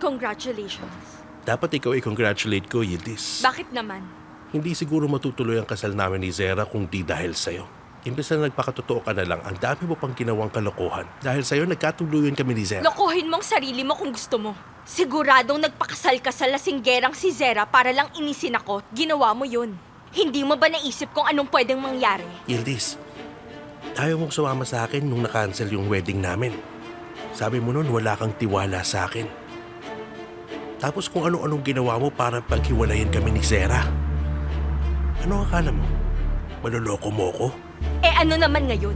Congratulations. Dapat ikaw i-congratulate ko, Yildiz. Bakit naman? Hindi siguro matutuloy ang kasal namin ni Zera kung di dahil sa'yo. Imbes na nagpakatotoo ka na lang, ang dami mo pang ginawang kalokohan. Dahil sa'yo, nagkatuluyan kami ni Zera. Lokohin mo ang sarili mo kung gusto mo. Siguradong nagpakasal ka sa lasinggerang si Zera para lang inisin ako. Ginawa mo yun. Hindi mo ba naisip kung anong pwedeng mangyari? Yildiz, ayaw mong sumama sa akin nung na-cancel yung wedding namin. Sabi mo nun, wala kang tiwala sa akin. Tapos kung ano-anong ginawa mo para paghiwalayin kami ni Zera. Ano akala mo? Maloloko mo ko? Eh ano naman ngayon?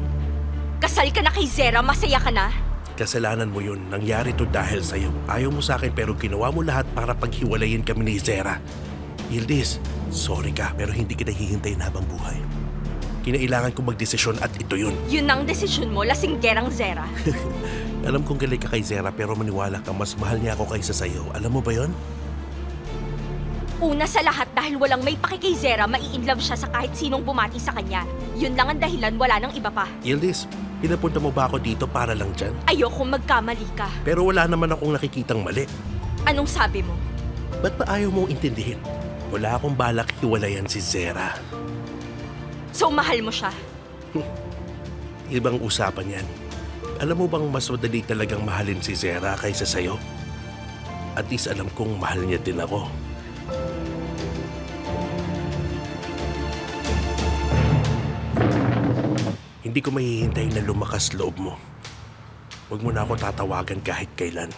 Kasal ka na kay Zera, masaya ka na? Kasalanan mo yun. Nangyari to dahil sa'yo. Ayaw mo sa akin pero ginawa mo lahat para paghiwalayin kami ni Zera. Yildiz, sorry ka pero hindi kita hihintayin habang buhay. Kinailangan ko magdesisyon at ito yun. Yun ang desisyon mo, lasinggerang Zera. Alam kong galing ka kay Zera pero maniwala ka mas mahal niya ako kaysa sa'yo. Alam mo ba yon? Una sa lahat dahil walang may paki kay Zera, mai-inlove siya sa kahit sinong bumati sa kanya. Yun lang ang dahilan, wala nang iba pa. Yildiz, pinapunta mo ba ako dito para lang dyan? Ayokong magkamali ka. Pero wala naman akong nakikitang mali. Anong sabi mo? Ba't ba ayaw mong intindihin? Wala akong balak hiwalayan si Zera. So mahal mo siya? Ibang usapan yan. Alam mo bang mas madali talagang mahalin si Zera kaysa sa'yo? At least alam kong mahal niya din ako. Hindi ko mahihintay na lumakas loob mo. Huwag mo na ako tatawagan kahit kailan.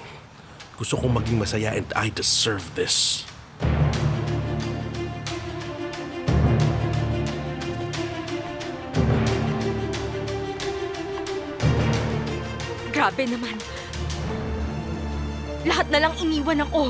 Gusto kong maging masaya and I deserve this. Grabe naman. Lahat na lang iniwan ako.